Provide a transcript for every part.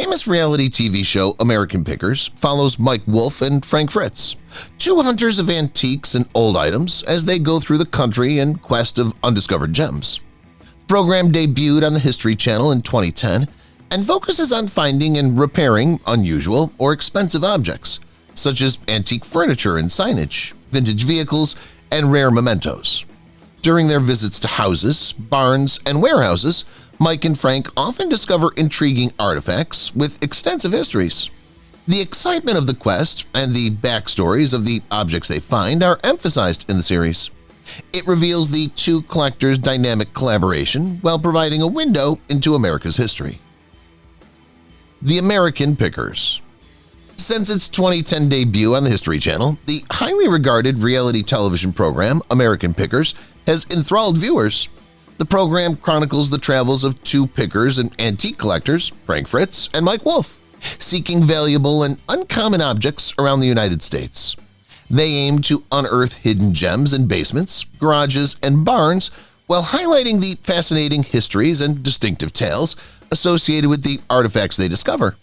famous reality TV show American Pickers follows Mike Wolfe and Frank Fritz, two hunters of antiques and old items as they go through the country in quest of undiscovered gems. The program debuted on the History Channel in 2010 and focuses on finding and repairing unusual or expensive objects, such as antique furniture and signage, vintage vehicles, and rare mementos. During their visits to houses, barns, and warehouses, Mike and Frank often discover intriguing artifacts with extensive histories. The excitement of the quest and the backstories of the objects they find are emphasized in the series. It reveals the two collectors' dynamic collaboration while providing a window into America's history. The American Pickers. Since its 2010 debut on the History Channel, the highly regarded reality television program American Pickers has enthralled viewers. The program chronicles the travels of two pickers and antique collectors, Frank Fritz and Mike Wolfe, seeking valuable and uncommon objects around the United States. They aim to unearth hidden gems in basements, garages, and barns while highlighting the fascinating histories and distinctive tales associated with the artifacts they discover.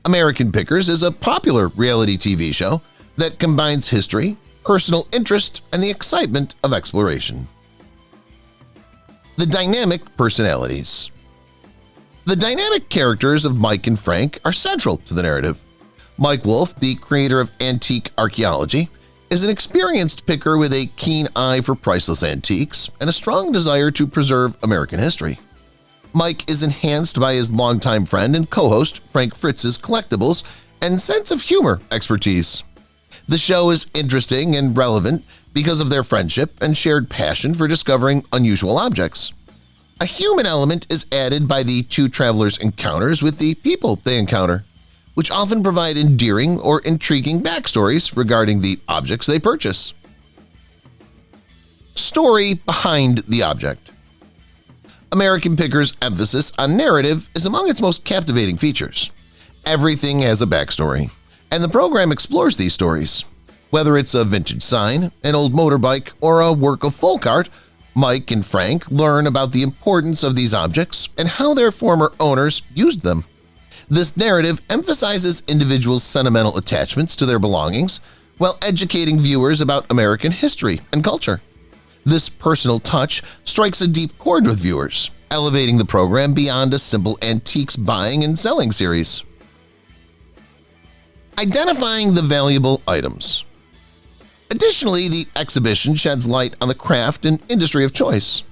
American Pickers is a popular reality TV show that combines history, personal interest, and the excitement of exploration. The dynamic personalities. The dynamic characters of Mike and Frank are central to the narrative. Mike Wolfe, the creator of antique archaeology, is an experienced picker with a keen eye for priceless antiques and a strong desire to preserve American history. Mike is enhanced by his longtime friend and co-host Frank Fritz's collectibles and sense of humor expertise. The show is interesting and relevant because of their friendship and shared passion for discovering unusual objects. A human element is added by the two travelers' encounters with the people they encounter, which often provide endearing or intriguing backstories regarding the objects they purchase. Story behind the object. American Pickers' emphasis on narrative is among its most captivating features. Everything has a backstory, and the program explores these stories. Whether it's a vintage sign, an old motorbike, or a work of folk art, Mike and Frank learn about the importance of these objects and how their former owners used them. This narrative emphasizes individuals' sentimental attachments to their belongings while educating viewers about American history and culture. This personal touch strikes a deep chord with viewers, elevating the program beyond a simple antiques buying and selling series. Identifying the valuable items. Additionally, the exhibition sheds light on the craft and industry of choice.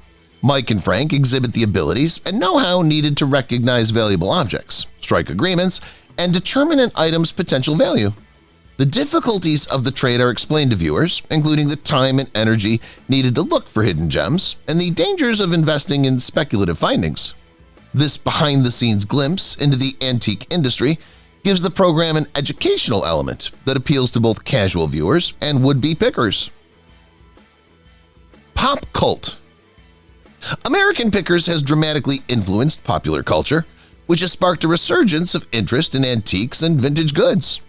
Mike and Frank exhibit the abilities and know-how needed to recognize valuable objects, strike agreements, and determine an item's potential value. The difficulties of the trade are explained to viewers, including the time and energy needed to look for hidden gems and the dangers of investing in speculative findings. This behind-the-scenes glimpse into the antique industry gives the program an educational element that appeals to both casual viewers and would-be pickers. Pop cult. American Pickers has dramatically influenced popular culture, which has sparked a resurgence of interest in antiques and vintage goods.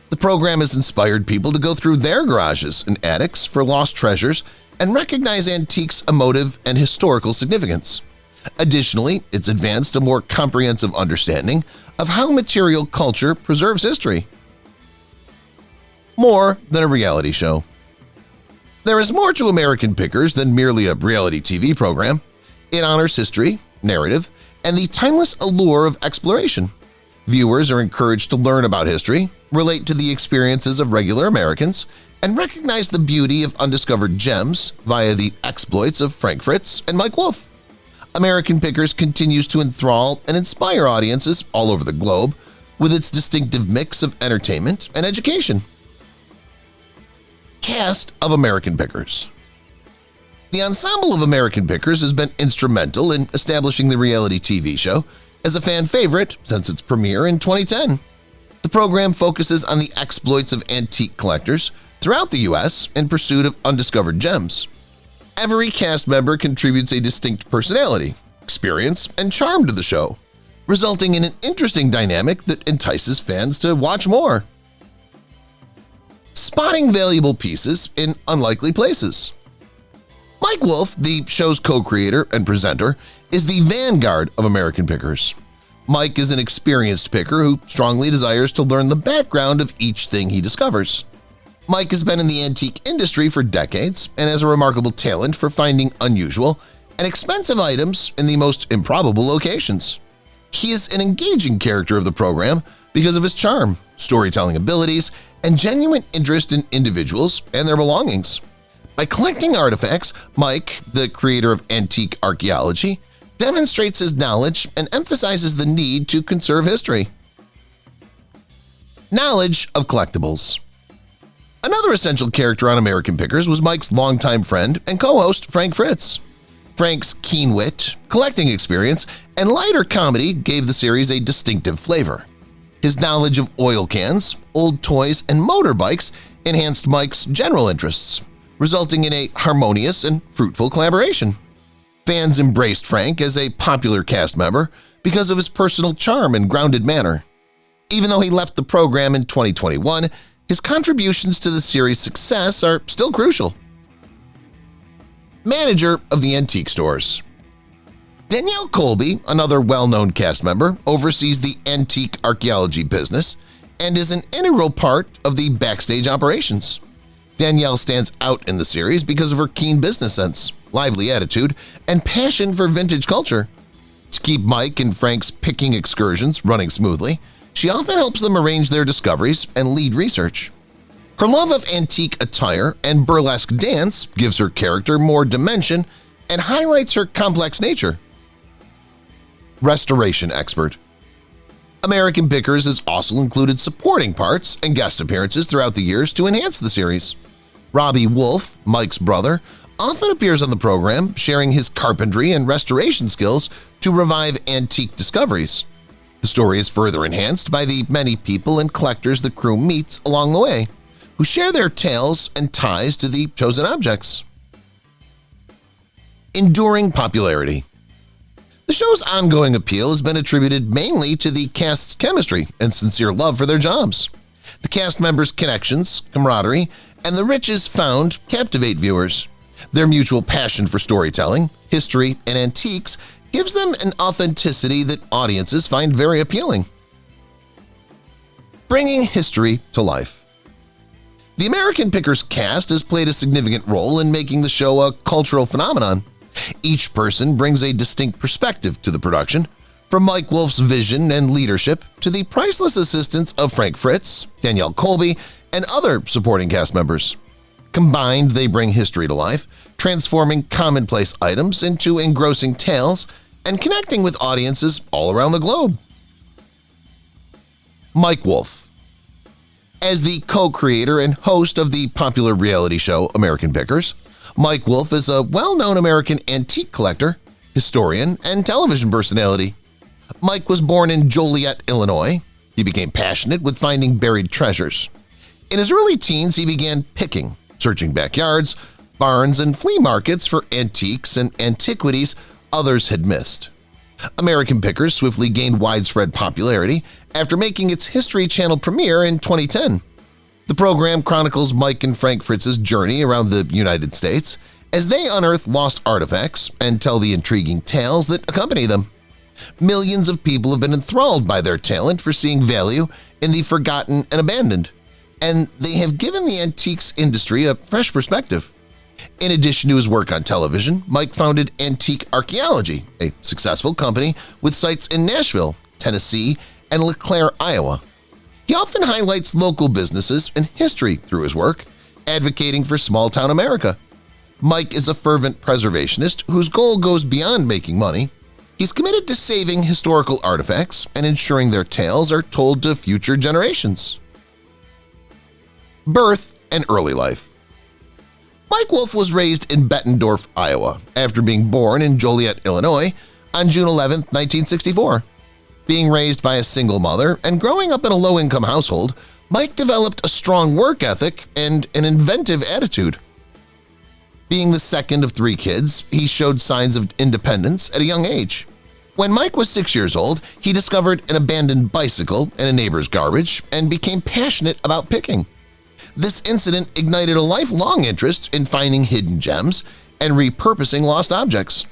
The program has inspired people to go through their garages and attics for lost treasures and recognize antiques' emotive and historical significance. Additionally, it's advanced a more comprehensive understanding of how material culture preserves history. More than a reality show. There is more to American Pickers than merely a reality TV program. It honors history, narrative, and the timeless allure of exploration. Viewers are encouraged to learn about history, relate to the experiences of regular Americans, and recognize the beauty of undiscovered gems via the exploits of Frank Fritz and Mike Wolfe. American Pickers continues to enthrall and inspire audiences all over the globe with its distinctive mix of entertainment and education. Cast of American Pickers. The ensemble of American Pickers has been instrumental in establishing the reality TV show as a fan favorite since its premiere in 2010. The program focuses on the exploits of antique collectors throughout the U.S. in pursuit of undiscovered gems. Every cast member contributes a distinct personality, experience, and charm to the show, resulting in an interesting dynamic that entices fans to watch more. Spotting valuable pieces in unlikely places. Mike Wolfe, the show's co-creator and presenter, is the vanguard of American Pickers. Mike is an experienced picker who strongly desires to learn the background of each thing he discovers. Mike has been in the antique industry for decades and has a remarkable talent for finding unusual and expensive items in the most improbable locations. He is an engaging character of the program because of his charm, storytelling abilities, and genuine interest in individuals and their belongings. By collecting artifacts, Mike, the creator of antique archaeology, demonstrates his knowledge and emphasizes the need to conserve history. Knowledge of collectibles. Another essential character on American Pickers was Mike's longtime friend and co-host Frank Fritz. Frank's keen wit, collecting experience, and lighter comedy gave the series a distinctive flavor. His knowledge of oil cans, old toys, and motorbikes enhanced Mike's general interests, resulting in a harmonious and fruitful collaboration. Fans embraced Frank as a popular cast member because of his personal charm and grounded manner. Even though he left the program in 2021, his contributions to the series' success are still crucial. Manager of the antique stores. Danielle Colby, another well-known cast member, oversees the antique archaeology business and is an integral part of the backstage operations. Danielle stands out in the series because of her keen business sense, lively attitude, and passion for vintage culture. To keep Mike and Frank's picking excursions running smoothly, she often helps them arrange their discoveries and lead research. Her love of antique attire and burlesque dance gives her character more dimension and highlights her complex nature. Restoration expert. American Pickers has also included supporting parts and guest appearances throughout the years to enhance the series. Robbie Wolf, Mike's brother, often appears on the program, sharing his carpentry and restoration skills to revive antique discoveries. The story is further enhanced by the many people and collectors the crew meets along the way, who share their tales and ties to the chosen objects. Enduring popularity. The show's ongoing appeal has been attributed mainly to the cast's chemistry and sincere love for their jobs. The cast members' connections, camaraderie, and the riches found captivate viewers. Their mutual passion for storytelling, history, and antiques gives them an authenticity that audiences find very appealing. Bringing history to life. The American Pickers cast has played a significant role in making the show a cultural phenomenon. Each person brings a distinct perspective to the production, from Mike Wolfe's vision and leadership to the priceless assistance of Frank Fritz, Danielle Colby, and other supporting cast members. Combined, they bring history to life, transforming commonplace items into engrossing tales and connecting with audiences all around the globe. Mike Wolfe. As the co-creator and host of the popular reality show American Pickers, Mike Wolfe is a well-known American antique collector, historian, and television personality. Mike was born in Joliet, Illinois. He became passionate with finding buried treasures. In his early teens, he began picking, searching backyards, barns, and flea markets for antiques and antiquities others had missed. American Pickers swiftly gained widespread popularity after making its History Channel premiere in 2010. The program chronicles Mike and Frank Fritz's journey around the United States as they unearth lost artifacts and tell the intriguing tales that accompany them. Millions of people have been enthralled by their talent for seeing value in the forgotten and abandoned, and they have given the antiques industry a fresh perspective. In addition to his work on television, Mike founded Antique Archaeology, a successful company with sites in Nashville, Tennessee, and LeClaire, Iowa. He often highlights local businesses and history through his work, advocating for small-town America. Mike is a fervent preservationist whose goal goes beyond making money. He's committed to saving historical artifacts and ensuring their tales are told to future generations. Birth and early life. Mike Wolfe was raised in Bettendorf, Iowa, after being born in Joliet, Illinois, on June 11, 1964. Being raised by a single mother and growing up in a low-income household, Mike developed a strong work ethic and an inventive attitude. Being the second of 3 kids, he showed signs of independence at a young age. When Mike was 6 years old, he discovered an abandoned bicycle in a neighbor's garbage and became passionate about picking. This incident ignited a lifelong interest in finding hidden gems and repurposing lost objects.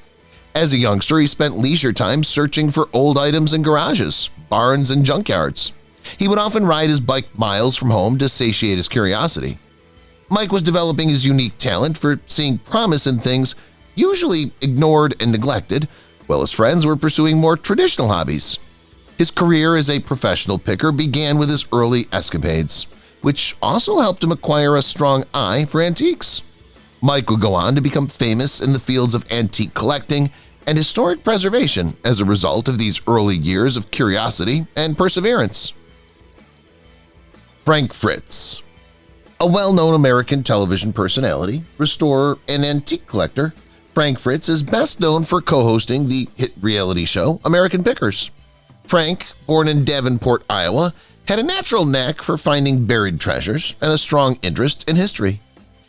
As a youngster, he spent leisure time searching for old items in garages, barns, and junkyards. He would often ride his bike miles from home to satiate his curiosity. Mike was developing his unique talent for seeing promise in things usually ignored and neglected, while his friends were pursuing more traditional hobbies. His career as a professional picker began with his early escapades, which also helped him acquire a strong eye for antiques. Mike would go on to become famous in the fields of antique collecting and historic preservation as a result of these early years of curiosity and perseverance. Frank Fritz. A well-known American television personality, restorer, and antique collector, Frank Fritz is best known for co-hosting the hit reality show American Pickers. Frank, born in Davenport, Iowa, had a natural knack for finding buried treasures and a strong interest in history.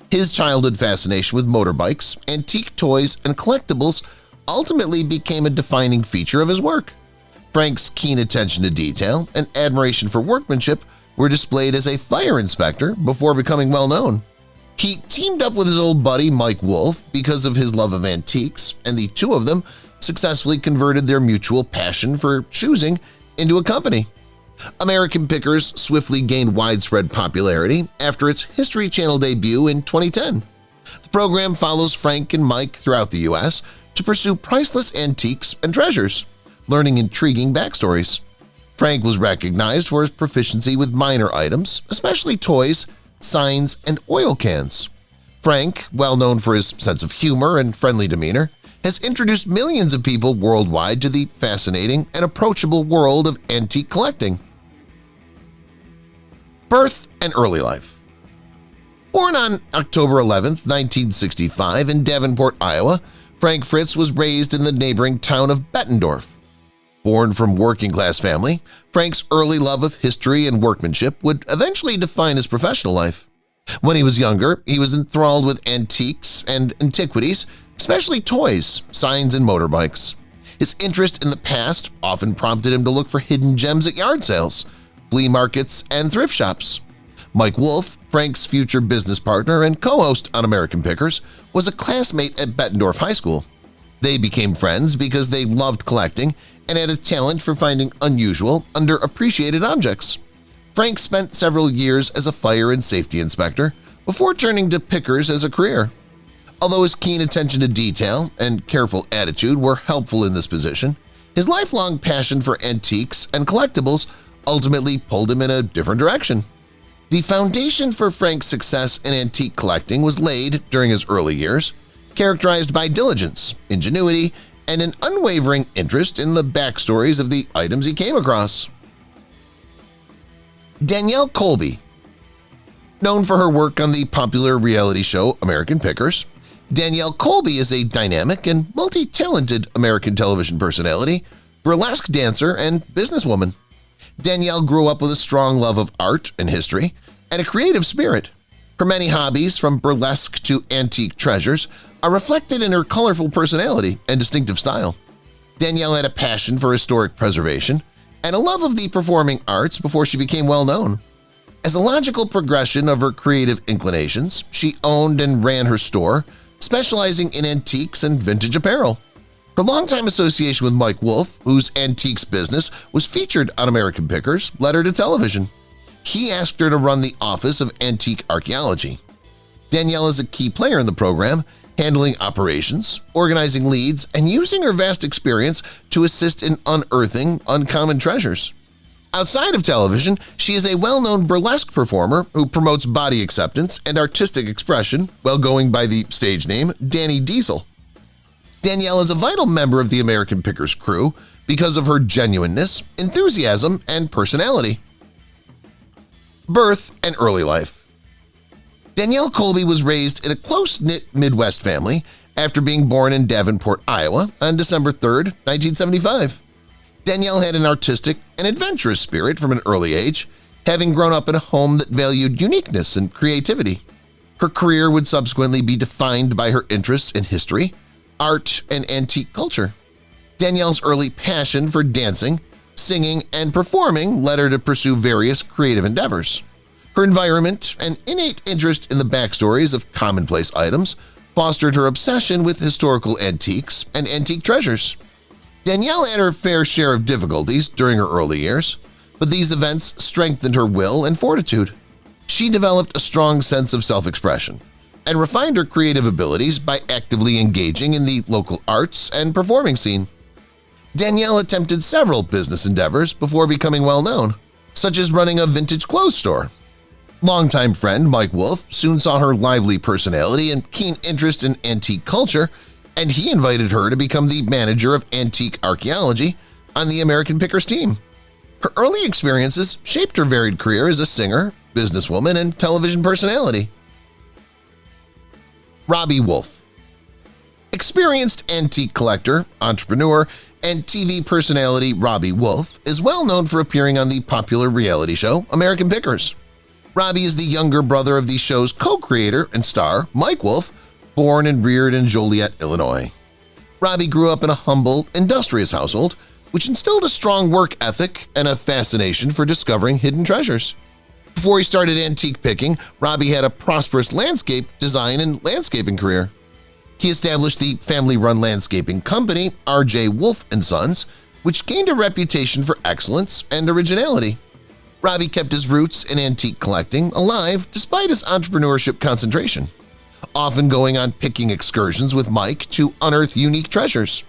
His childhood fascination with motorbikes, antique toys, and collectibles ultimately became a defining feature of his work. Frank's keen attention to detail and admiration for workmanship were displayed as a fire inspector before becoming well-known. He teamed up with his old buddy Mike Wolfe because of his love of antiques, and the two of them successfully converted their mutual passion for choosing into a company. American Pickers swiftly gained widespread popularity after its History Channel debut in 2010. The program follows Frank and Mike throughout the U.S. to pursue priceless antiques and treasures, learning intriguing backstories. Frank was recognized for his proficiency with minor items, especially toys, signs, and oil cans. Frank, well known for his sense of humor and friendly demeanor, has introduced millions of people worldwide to the fascinating and approachable world of antique collecting. Birth and early life. Born on October 11, 1965 in Davenport, Iowa, Frank Fritz was raised in the neighboring town of Bettendorf. Born from working-class family, Frank's early love of history and workmanship would eventually define his professional life. When he was younger, he was enthralled with antiques and antiquities, especially toys, signs, and motorbikes. His interest in the past often prompted him to look for hidden gems at yard sales, flea markets, and thrift shops. Mike Wolfe, Frank's future business partner and co-host on American Pickers, was a classmate at Bettendorf High School. They became friends because they loved collecting and had a talent for finding unusual, underappreciated objects. Frank spent several years as a fire and safety inspector before turning to pickers as a career. Although his keen attention to detail and careful attitude were helpful in this position, his lifelong passion for antiques and collectibles ultimately pulled him in a different direction. The foundation for Frank's success in antique collecting was laid during his early years, characterized by diligence, ingenuity, and an unwavering interest in the backstories of the items he came across. Danielle Colby. Known for her work on the popular reality show American Pickers, Danielle Colby is a dynamic and multi-talented American television personality, burlesque dancer, and businesswoman. Danielle grew up with a strong love of art and history and a creative spirit. Her many hobbies, from burlesque to antique treasures, are reflected in her colorful personality and distinctive style. Danielle had a passion for historic preservation and a love of the performing arts before she became well-known. As a logical progression of her creative inclinations, she owned and ran her store, specializing in antiques and vintage apparel. Her longtime association with Mike Wolfe, whose antiques business was featured on American Pickers, led her to television. He asked her to run the Office of Antique Archaeology. Danielle is a key player in the program, handling operations, organizing leads, and using her vast experience to assist in unearthing uncommon treasures. Outside of television, she is a well-known burlesque performer who promotes body acceptance and artistic expression while going by the stage name Danny Diesel. Danielle is a vital member of the American Pickers crew because of her genuineness, enthusiasm, and personality. Birth and early life. Danielle Colby was raised in a close-knit Midwest family after being born in Davenport, Iowa on December 3, 1975. Danielle had an artistic and adventurous spirit from an early age, having grown up in a home that valued uniqueness and creativity. Her career would subsequently be defined by her interests in history, art, and antique culture. Danielle's early passion for dancing, singing, and performing led her to pursue various creative endeavors. Her environment and innate interest in the backstories of commonplace items fostered her obsession with historical antiques and antique treasures. Danielle had her fair share of difficulties during her early years, but these events strengthened her will and fortitude. She developed a strong sense of self-expression and refined her creative abilities by actively engaging in the local arts and performing scene. Danielle attempted several business endeavors before becoming well-known, such as running a vintage clothes store. Longtime friend Mike Wolfe soon saw her lively personality and keen interest in antique culture, and he invited her to become the manager of antique archaeology on the American Pickers team. Her early experiences shaped her varied career as a singer, businesswoman, and television personality. Robbie Wolf. Experienced antique collector, entrepreneur, and TV personality Robbie Wolf is well known for appearing on the popular reality show American Pickers. Robbie is the younger brother of the show's co-creator and star, Mike Wolfe, born and reared in Joliet, Illinois. Robbie grew up in a humble, industrious household, which instilled a strong work ethic and a fascination for discovering hidden treasures. Before he started antique picking, Robbie had a prosperous landscape design and landscaping career. He established the family-run landscaping company R.J. Wolfe & Sons, which gained a reputation for excellence and originality. Robbie kept his roots in antique collecting alive despite his entrepreneurship concentration, often going on picking excursions with Mike to unearth unique treasures.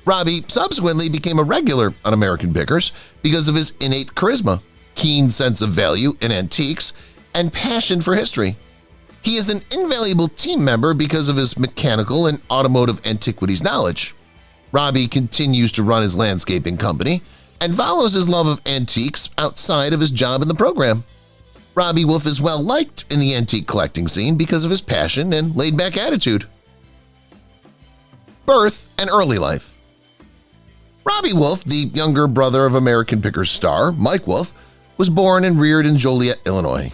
Robbie subsequently became a regular on American Pickers because of his innate charisma, keen sense of value in antiques, and passion for history. He is an invaluable team member because of his mechanical and automotive antiquities knowledge. Robbie continues to run his landscaping company and follows his love of antiques outside of his job in the program. Robbie Wolf is well liked in the antique collecting scene because of his passion and laid-back attitude. Birth and early life. Robbie Wolf, the younger brother of American Pickers star Mike Wolfe, was born and reared in Joliet, Illinois.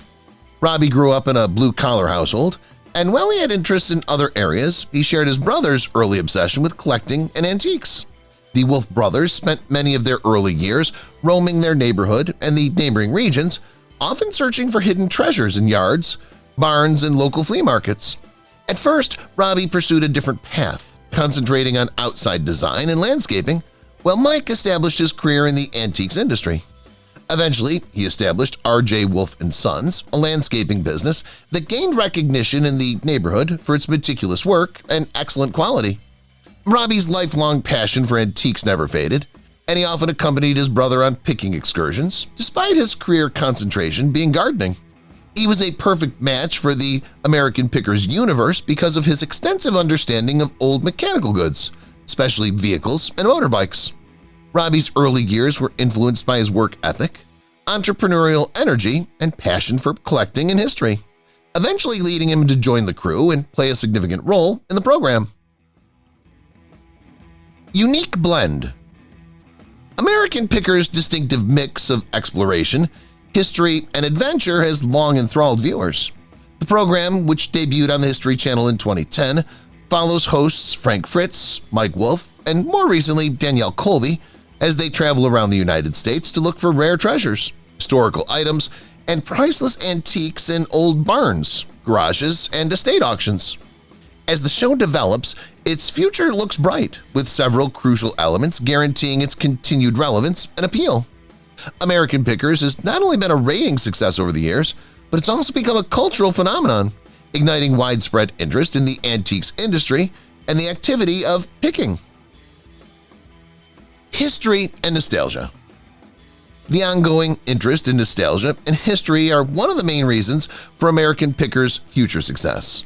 Robbie grew up in a blue-collar household, and while he had interests in other areas, he shared his brother's early obsession with collecting and antiques. The Wolf brothers spent many of their early years roaming their neighborhood and the neighboring regions, often searching for hidden treasures in yards, barns, and local flea markets. At first, Robbie pursued a different path, concentrating on outside design and landscaping, while Mike established his career in the antiques industry. Eventually, he established R.J. Wolfe & Sons, a landscaping business that gained recognition in the neighborhood for its meticulous work and excellent quality. Robbie's lifelong passion for antiques never faded, and he often accompanied his brother on picking excursions, despite his career concentration being gardening. He was a perfect match for the American Pickers universe because of his extensive understanding of old mechanical goods, especially vehicles and motorbikes. Robbie's early years were influenced by his work ethic, entrepreneurial energy, and passion for collecting and history, eventually leading him to join the crew and play a significant role in the program. Unique blend. American Pickers' distinctive mix of exploration, history, and adventure has long enthralled viewers. The program, which debuted on the History Channel in 2010, follows hosts Fritz, Mike Wolfe, and more recently Danielle Colby as they travel around the United States to look for rare treasures, historical items, and priceless antiques in old barns, garages, and estate auctions. As the show develops, its future looks bright, with several crucial elements guaranteeing its continued relevance and appeal. American Pickers has not only been a ratings success over the years, but it's also become a cultural phenomenon, igniting widespread interest in the antiques industry and the activity of picking. History and nostalgia. The ongoing interest in nostalgia and history are one of the main reasons for American Pickers' future success.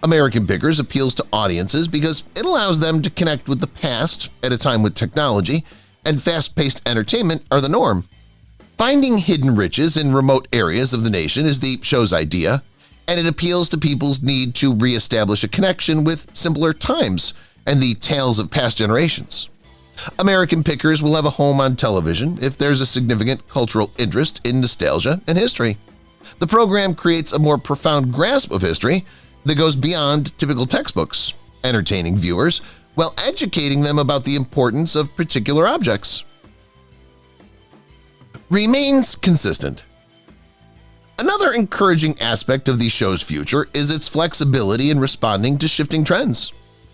American Pickers appeals to audiences because it allows them to connect with the past at a time when technology and fast-paced entertainment are the norm. Finding hidden riches in remote areas of the nation is the show's idea, and it appeals to people's need to reestablish a connection with simpler times and the tales of past generations. American Pickers will have a home on television if there's a significant cultural interest in nostalgia and history. The program creates a more profound grasp of history that goes beyond typical textbooks, entertaining viewers while educating them about the importance of particular objects. Remains consistent. Another Another encouraging aspect of the show's future is its flexibility in responding to shifting trends.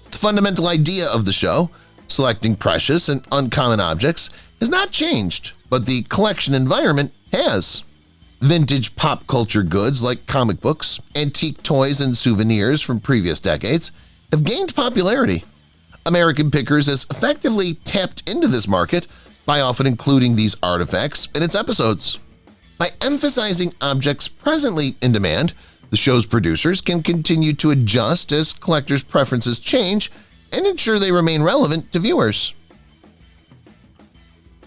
The fundamental idea of the show, selecting precious and uncommon objects, has not changed, but the collection environment has. Vintage pop culture goods like comic books, antique toys, and souvenirs from previous decades have gained popularity. American Pickers has effectively tapped into this market by often including these artifacts in its episodes. By emphasizing objects presently in demand, the show's producers can continue to adjust as collectors' preferences change and ensure they remain relevant to viewers.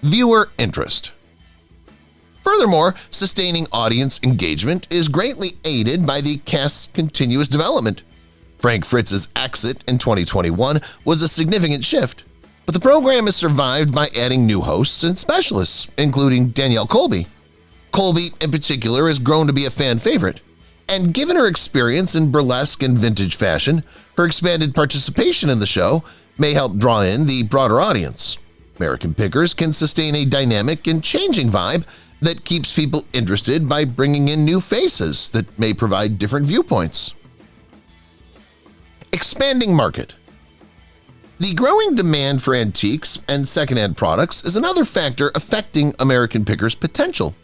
Viewer interest. Furthermore, sustaining audience engagement is greatly aided by the cast's continuous development. Frank Fritz's exit in 2021 was a significant shift, but the program has survived by adding new hosts and specialists, including Danielle Colby. Colby, in particular, has grown to be a fan favorite, and given her experience in burlesque and vintage fashion, her expanded participation in the show may help draw in the broader audience. American Pickers can sustain a dynamic and changing vibe that keeps people interested by bringing in new faces that may provide different viewpoints. Expanding market. The growing demand for antiques and secondhand products is another factor affecting American Pickers' potential.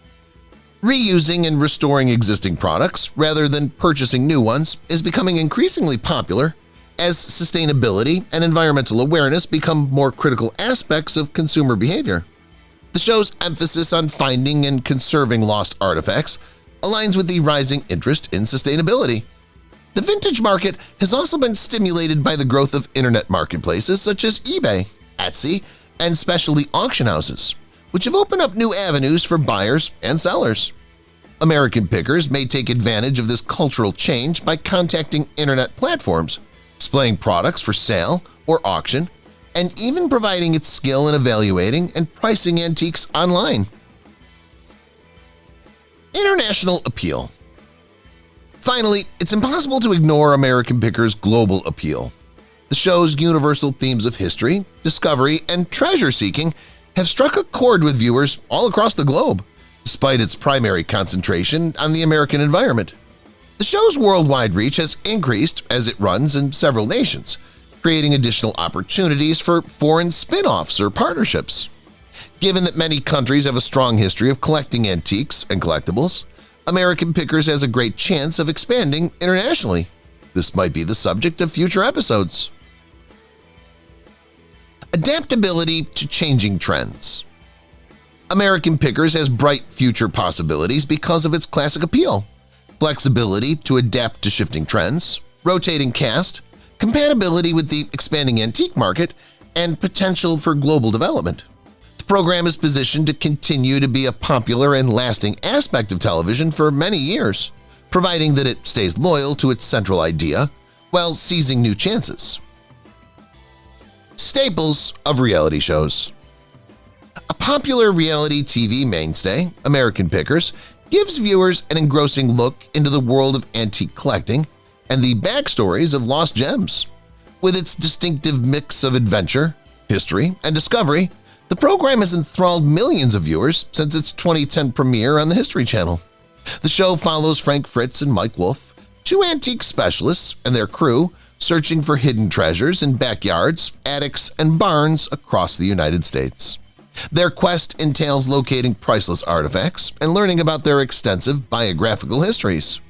Reusing and restoring existing products rather than purchasing new ones is becoming increasingly popular as sustainability and environmental awareness become more critical aspects of consumer behavior. The show's emphasis on finding and conserving lost artifacts aligns with the rising interest in sustainability. The vintage market has also been stimulated by the growth of internet marketplaces such as eBay, Etsy, and specialty auction houses, which have opened up new avenues for buyers and sellers. American Pickers may take advantage of this cultural change by contacting internet platforms, displaying products for sale or auction, and even providing its skill in evaluating and pricing antiques online. International appeal. Finally, it's impossible to ignore American Pickers' global appeal. The show's universal themes of history, discovery, and treasure-seeking have struck a chord with viewers all across the globe, despite its primary concentration on the American environment. The show's worldwide reach has increased as it runs in several nations, creating additional opportunities for foreign spin-offs or partnerships. Given that many countries have a strong history of collecting antiques and collectibles, American Pickers has a great chance of expanding internationally. This might be the subject of future episodes. Adaptability to changing trends. American Pickers has bright future possibilities because of its classic appeal, flexibility to adapt to shifting trends, rotating cast, compatibility with the expanding antique market, and potential for global development. The program is positioned to continue to be a popular and lasting aspect of television for many years, providing that it stays loyal to its central idea while seizing new chances. Staples of reality shows. A popular reality TV mainstay, American Pickers, gives viewers an engrossing look into the world of antique collecting and the backstories of lost gems. With its distinctive mix of adventure, history, and discovery, the program has enthralled millions of viewers since its 2010 premiere on the History Channel. The show follows Frank Fritz and Mike Wolfe, two antique specialists and their crew, searching for hidden treasures in backyards, attics, and barns across the United States. Their quest entails locating priceless artifacts and learning about their extensive biographical histories.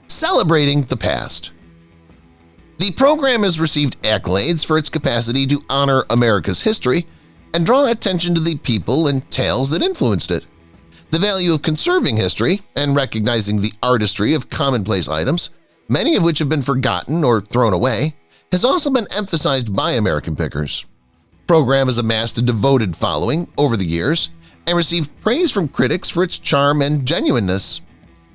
Celebrating the past. The program has received accolades for its capacity to honor America's history and draw attention to the people and tales that influenced it. The value of conserving history and recognizing the artistry of commonplace items, many of which have been forgotten or thrown away, has also been emphasized by American Pickers. The program has amassed a devoted following over the years and received praise from critics for its charm and genuineness.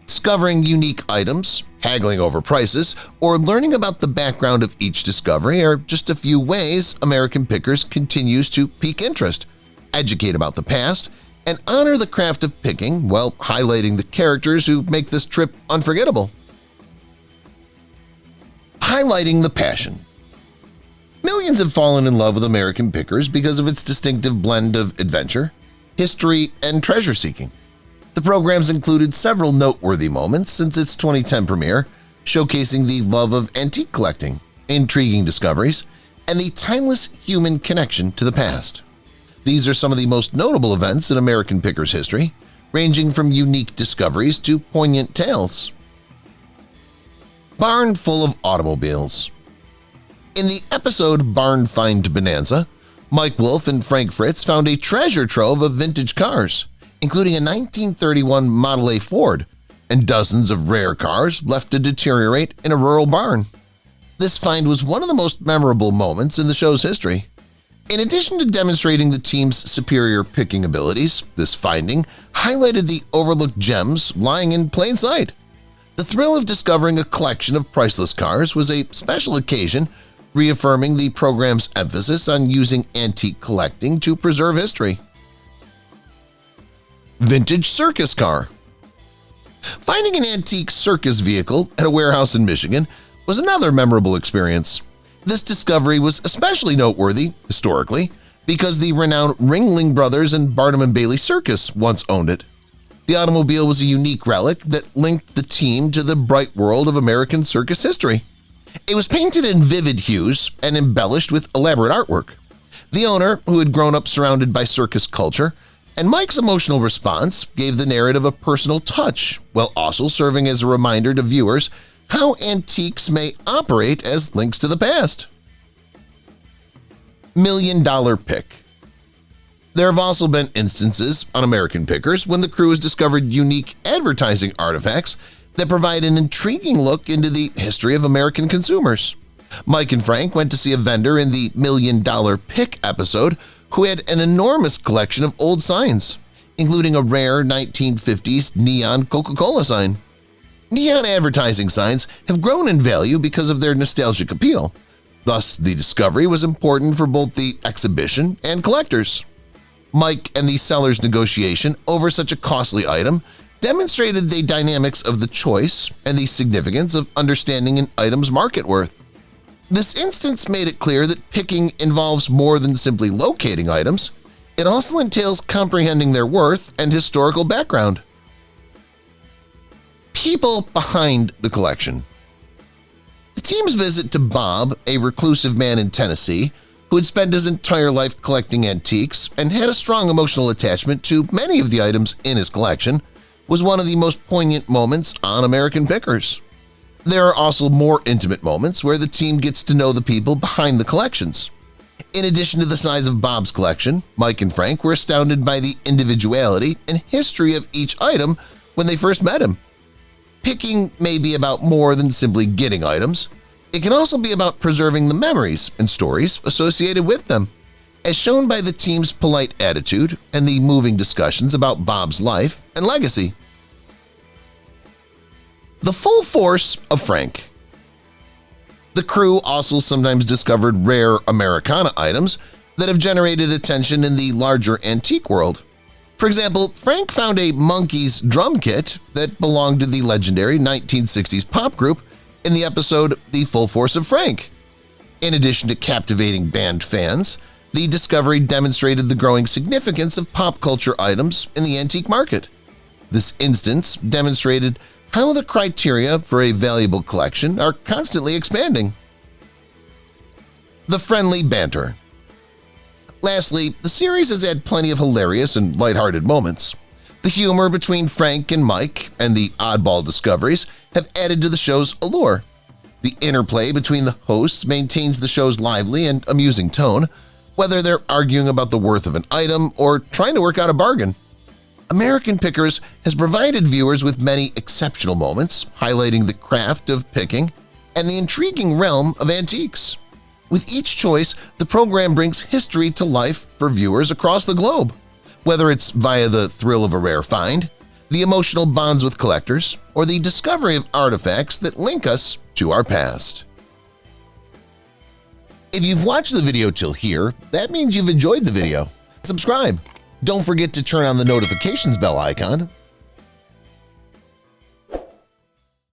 Discovering unique items, haggling over prices, or learning about the background of each discovery are just a few ways American Pickers continues to pique interest, educate about the past, and honor the craft of picking while highlighting the characters who make this trip unforgettable. Highlighting the passion. Millions have fallen in love with American Pickers because of its distinctive blend of adventure, history, and treasure-seeking. The The programs included several noteworthy moments since its 2010 premiere, showcasing the love of antique collecting, intriguing discoveries, and the timeless human connection to the past. These are some of the most notable events in American Pickers history, ranging from unique discoveries to poignant tales. Barn Full of Automobiles. In the episode Barn Find Bonanza, Mike Wolfe and Frank Fritz found a treasure trove of vintage cars, including a 1931 Model A Ford and dozens of rare cars left to deteriorate in a rural barn. This find was one of the most memorable moments in the show's history. In addition to demonstrating the team's superior picking abilities, this finding highlighted the overlooked gems lying in plain sight. The thrill of discovering a collection of priceless cars was a special occasion, reaffirming the program's emphasis on using antique collecting to preserve history. Vintage circus car. Finding an antique circus vehicle at a warehouse in Michigan was another memorable experience. This discovery was especially noteworthy, historically, because the renowned Ringling Brothers and Barnum and Bailey Circus once owned it. The automobile was a unique relic that linked the team to the bright world of American circus history. It was painted in vivid hues and embellished with elaborate artwork. The owner, who had grown up surrounded by circus culture, and Mike's emotional response gave the narrative a personal touch, while also serving as a reminder to viewers how antiques may operate as links to the past. $1 Million Pick. There have also been instances on American Pickers when the crew has discovered unique advertising artifacts that provide an intriguing look into the history of American consumers. Mike and Frank went to see a vendor in the $1 Million Pick episode who had an enormous collection of old signs, including a rare 1950s neon Coca-Cola sign. Neon advertising signs have grown in value because of their nostalgic appeal. Thus, the discovery was important for both the exhibition and collectors. Mike and the seller's negotiation over such a costly item demonstrated the dynamics of the choice and the significance of understanding an item's market worth. This instance made it clear that picking involves more than simply locating items. It also entails comprehending their worth and historical background. People behind the collection. The team's visit to Bob, a reclusive man in Tennessee who had spent his entire life collecting antiques and had a strong emotional attachment to many of the items in his collection, was one of the most poignant moments on American Pickers. There are also more intimate moments where the team gets to know the people behind the collections. In addition to the size of Bob's collection, Mike and Frank were astounded by the individuality and history of each item when they first met him. Picking may be about more than simply getting items. It can also be about preserving the memories and stories associated with them, as shown by the team's polite attitude and the moving discussions about Bob's life and legacy. The full force of Frank. The crew also sometimes discovered rare Americana items that have generated attention in the larger antique world. For example, Frank found a Monkees drum kit that belonged to the legendary 1960s pop group in the episode The Full Force of Frank. In addition to captivating band fans, the discovery demonstrated the growing significance of pop culture items in the antique market. This instance demonstrated how the criteria for a valuable collection are constantly expanding. The friendly banter. Lastly, the series has had plenty of hilarious and lighthearted moments. The humor between Frank and Mike and the oddball discoveries have added to the show's allure. The interplay between the hosts maintains the show's lively and amusing tone, whether they're arguing about the worth of an item or trying to work out a bargain. American Pickers has provided viewers with many exceptional moments, highlighting the craft of picking and the intriguing realm of antiques. With each choice, the program brings history to life for viewers across the globe, whether it's via the thrill of a rare find, the emotional bonds with collectors, or the discovery of artifacts that link us to our past. If you've watched the video till here, that means you've enjoyed the video. Subscribe. Don't forget to turn on the notifications bell icon